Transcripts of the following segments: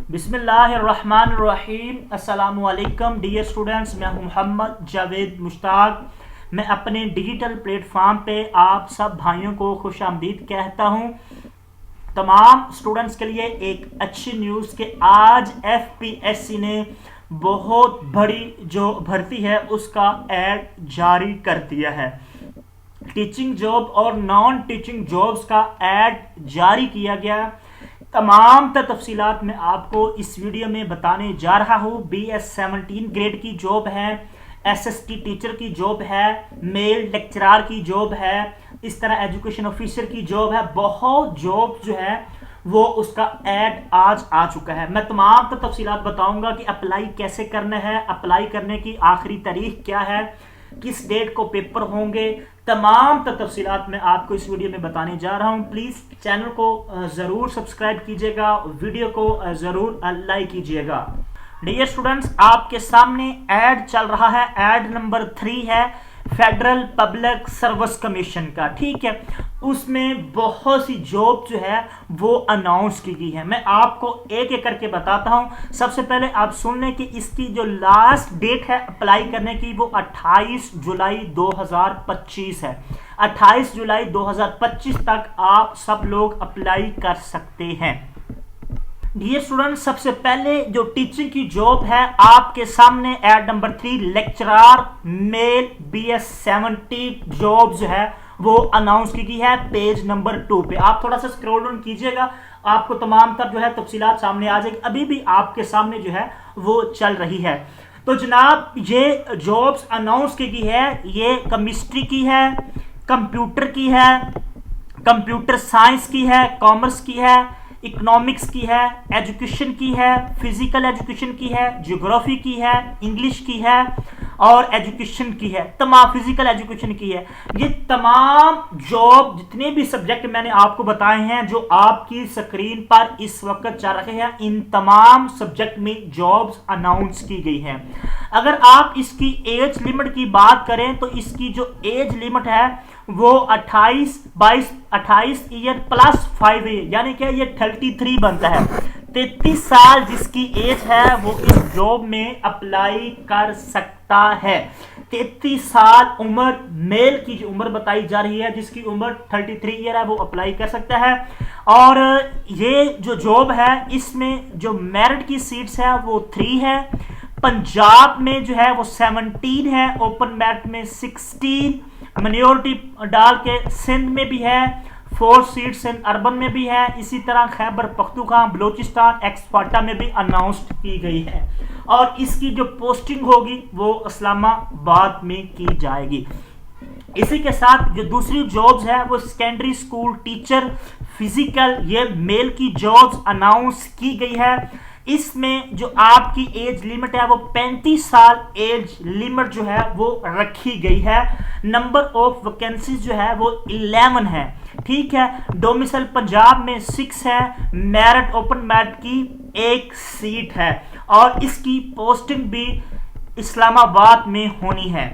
बिस्मिल्लाहिर्रहमानिर्रहीम। अस्सलामुअलैकुम dear students, मैं हूं मोहम्मद जावेद मुश्ताक। मैं अपने डिजिटल प्लेटफॉर्म पे आप सब भाइयों को खुशामदीद कहता हूं। तमाम स्टूडेंट्स के लिए एक अच्छी न्यूज़ कि आज एफपीएससी ने बहुत बड़ी जो भर्ती है उसका ऐड जारी कर दिया है। टीचिंग जॉब और नॉन टीचिंग जॉब्स का ऐड जारी किया गया। तमाम तफसीलात मैं आपको इस वीडियो में बताने जा रहा हूँ। BS17 ग्रेड की जॉब है, SST टीचर की जॉब है, मेल लेक्चरार की जॉब है, इस तरह एजुकेशन ऑफिसर की जॉब है। बहुत जॉब जो है वो उसका ऐड आज आ चुका है। मैं तमाम तफसीलात बताऊंगा कि अप्लाई कैसे करना है, अप्लाई करने की आखिरी तारीख क्या है, किस डेट को पेपर होंगे। तमाम तफसीलात मैं आपको इस वीडियो में बताने जा रहा हूं। प्लीज चैनल को जरूर सब्सक्राइब कीजिएगा, वीडियो को जरूर लाइक कीजिएगा। डियर स्टूडेंट्स, आपके सामने ऐड चल रहा है। ऐड नंबर 3 है फेडरल पब्लिक सर्विस कमीशन का, ठीक है। उसमें बहुत सी जॉब जो है वो अनाउंस की गई है। मैं आपको एक एक करके बताता हूं। सबसे पहले आप सुन लें कि इसकी जो लास्ट डेट है अप्लाई करने की वो 28 जुलाई 2025 है। 28 जुलाई 2025 तक आप सब लोग अप्लाई कर सकते हैं। डियर स्टूडेंट, सबसे पहले जो टीचिंग की जॉब है आपके सामने ad number 3 lecturer male BS17 job जो है वो अनाउंस की गई है। पेज नंबर 2 पे आप थोड़ा सा स्क्रॉल डाउन कीजिएगा, आपको तमाम तर जो है तफसीलात सामने आ जाएगी। अभी भी आपके सामने जो है वो चल रही है। तो जनाब, ये जॉब्स अनाउंस की गई है, ये केमिस्ट्री की है, कंप्यूटर की है, कंप्यूटर साइंस की है, कॉमर्स की है, इकोनॉमिक्स की है, एजुकेशन की है, फिजिकल एजुकेशन की है, ज्योग्राफी की है, इंग्लिश की है और एजुकेशन की है, तमाम फिजिकल एजुकेशन की है। ये तमाम जॉब जितने भी सब्जेक्ट मैंने आपको बताए हैं जो आपकी स्क्रीन पर इस वक्त चल रहे हैं, इन तमाम सब्जेक्ट में जॉब्स अनाउंस की गई हैं। अगर आप इसकी एज लिमिट की बात करें तो इसकी जो एज लिमिट है वो 28 ईयर प्लस 5 ईयर, यानी कि ये 33 बनता है। 33 साल जिसकी एज है वो इस जॉब में अप्लाई कर सकता है। 33 साल उम्र मेल की जो उम्र बताई जा रही है, जिसकी उम्र 33 ईयर है, वो अप्लाई कर सकता है। और ये जो जॉब है इसमें जो मेरिट की सीट्स है वो 3 है। पंजाब में जो है वो 17 है, ओपन मेरिट में 16, माइनॉरिटी डाल के सिंध में भी है, 4 सीट्स इन अर्बन में भी है। इसी तरह खैबर पख्तूनख्वा, बलोचिस्तान, एक्सपार्टा में भी अनाउंस्ड की गई है। और इसकी जो पोस्टिंग होगी वो इस्लामाबाद में की जाएगी। इसी के साथ जो दूसरी जॉब्स है वो सेकेंडरी स्कूल टीचर फिजिकल, ये मेल की जॉब्स अनाउंस की गई है। इसमें जो आपकी एज लिमिट है वो 35 साल एज लिमिट जो है वो रखी गई है। नंबर ऑफ वैकेंसीज जो है वो 11 है, ठीक है। डोमिसाइल पंजाब में 6 है, मेरिट ओपन मेरिट की 1 सीट है और इसकी पोस्टिंग भी इस्लामाबाद में होनी है।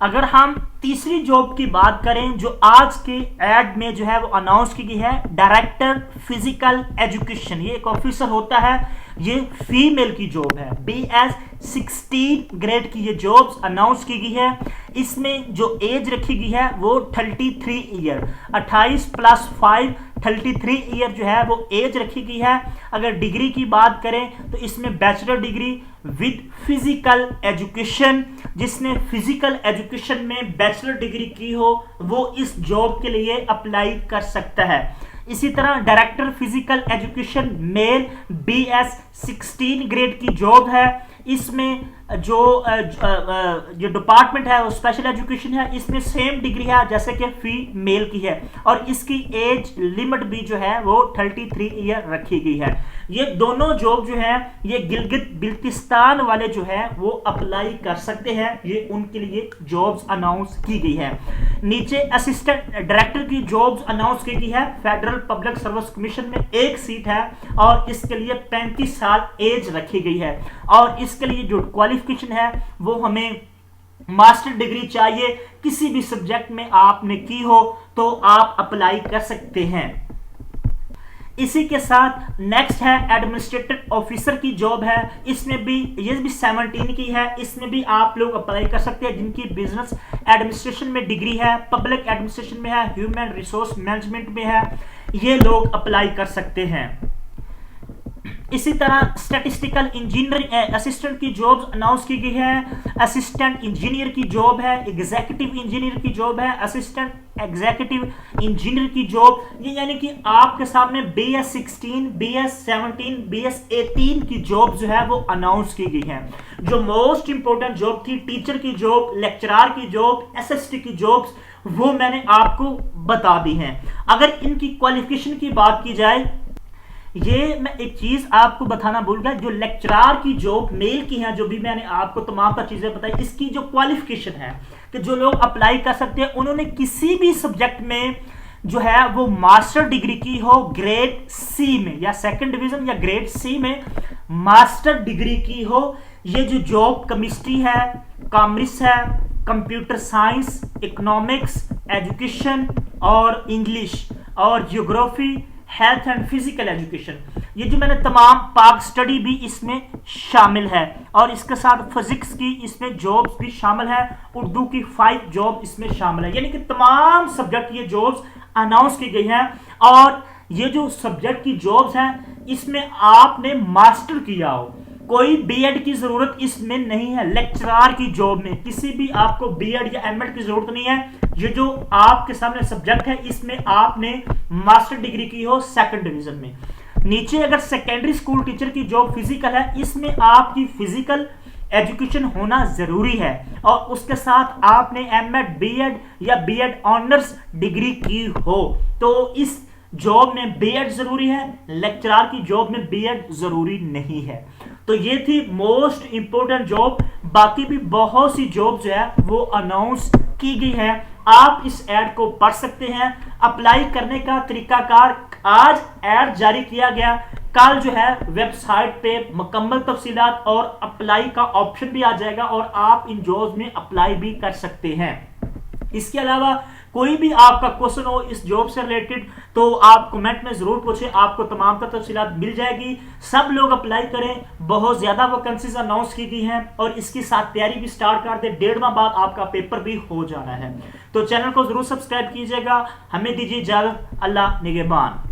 अगर हम तीसरी जॉब की बात करें जो आज के ऐड में जो है वो अनाउंस की गई है, डायरेक्टर फिजिकल एजुकेशन, ये एक ऑफिसर होता है, ये फीमेल की जॉब है। BS16 ग्रेड की ये जॉब्स अनाउंस की गई है। इसमें जो एज रखी गई है वो 33 ईयर, 28 प्लस 5 33 ईयर जो है वो एज रखी गई है। अगर डिग्री की बात करें तो इसमें bachelor degree with physical education, जिसने फिजिकल एजुकेशन में बैचलर डिग्री की हो वो इस जॉब के लिए अप्लाई कर सकता है। इसी तरह director physical education male BS16 grade की जॉब है। इसमें जो डिपार्टमेंट है वो स्पेशल एजुकेशन है। इसमें सेम डिग्री है जैसे कि फीमेल की है और इसकी एज लिमिट भी जो है वो 33 ईयर रखी गई है। ये दोनों जॉब जो है ये गिलगित बिल्तिस्तान वाले जो है वो अप्लाई कर सकते हैं। ये उनके लिए जॉब्स अनाउंस की गई है। नीचे असिस्टेंट डायरेक्टर की जॉब्स अनाउंस की गई है। फेडरल पब्लिक सर्विस कमीशन में 1 सीट है और इसके लिए 35 साल एज रखी गई है और इसके लिए जो क्वालिफिकेशन है वो हमें मास्टर डिग्री चाहिए। किसी भी सब्जेक्ट में आपने की हो तो आप अप्लाई कर सकते हैं। इसी के साथ नेक्स्ट है एडमिनिस्ट्रेटिव ऑफिसर की जॉब है, इसमें भी ये भी 17 की है, इसमें भी आप लोग अप्लाई कर सकते हैं जिनकी बिजनेस एडमिनिस्ट्रेशन में डिग्री है, पब्लिक एडमिनिस्ट्रेशन में है, ह्यूमन रिसोर्स मैनेजमेंट में है, ये लोग अप्लाई कर सकते हैं। इसी तरह स्टैटिस्टिकल इंजीनियर असिस्टेंट की जॉब अनाउंस की गई है, असिस्टेंट इंजीनियर की जॉब है, एग्जीक्यूटिव इंजीनियर की जॉब है, असिस्टेंट एग्जीक्यूटिव इंजीनियर की जॉब, ये यानी कि आपके सामने BS16, BS17, BS18 की जॉब जो है वो अनाउंस की गई है। जो मोस्ट इंपोर्टेंट जॉब थी, टीचर की जॉब, लेक्चरर की जॉब, SST की जॉब्स, वो मैंने आपको बता दी हैं। अगर इनकी क्वालिफिकेशन की बात की जाए, ये मैं एक चीज आपको बताना भूल गया, जो लेक्चरर की जॉब मेल की है, जो भी मैंने आपको तमाम पर चीजें बताई, इसकी जो क्वालिफिकेशन है कि जो लोग अप्लाई कर सकते हैं उन्होंने किसी भी सब्जेक्ट में जो है वो मास्टर डिग्री की हो, ग्रेड सी में या सेकंड डिवीजन या ग्रेड सी में मास्टर डिग्री की हो। ये जो जॉब केमिस्ट्री है, कॉमर्स है, कंप्यूटर साइंस, इकोनॉमिक्स, एजुकेशन और इंग्लिश और geography, health and physical education, ये जो मैंने तमाम पार्क स्टडी भी इसमें शामिल है, और इसके साथ फिजिक्स की इसमें जॉब्स भी शामिल है, उर्दू की 5 जॉब इसमें शामिल है, यानी कि तमाम सब्जेक्ट ये जॉब्स अनाउंस की गई हैं। और ये जो सब्जेक्ट की जॉब्स हैं इसमें आपने मास्टर किया हो, कोई बीएड की जरूरत इसमें नहीं है। लेक्चरर की जॉब में किसी भी आपको बीएड या एमएड की जरूरत नहीं है। ये जो आपके सामने सब्जेक्ट है इसमें आपने मास्टर डिग्री की हो सेकंड डिवीजन में। नीचे अगर सेकेंडरी स्कूल टीचर की जॉब फिजिकल है, इसमें आपकी फिजिकल एजुकेशन होना जरूरी है और उसके साथ आपने एमएड, बीएड या बीएड ऑनर्स डिग्री की हो। तो इस जॉब में बीएड जरूरी है, लेक्चरर की जॉब में बीएड जरूरी नहीं है। तो ये थी मोस्ट इंपोर्टेंट जॉब। बाकी भी बहुत सी जॉब जो है वो अनाउंस की गई है, आप इस ऐड को पढ़ सकते हैं। अप्लाई करने का तरीकाकार, आज ऐड जारी किया गया, कल जो है वेबसाइट पे मुकम्मल तफसीलात और अप्लाई का ऑप्शन भी आ जाएगा और आप इन जॉब्स में अप्लाई भी कर सकते हैं। इसके अलावा कोई भी आपका क्वेश्चन हो इस जॉब से रिलेटेड तो आप कमेंट में जरूर पूछें, आपको तमाम तफसीलात मिल जाएगी। सब लोग अप्लाई करें, बहुत ज्यादा वैकेंसीज अनाउंस की गई हैं और इसकी साथ तैयारी भी स्टार्ट कर दे, 1.5 माह बाद आपका पेपर भी हो जाना है। तो चैनल को जरूर सब्सक्राइब कीजिएगा। हमें दीजिए इजाजत, अल्लाह निगहबान।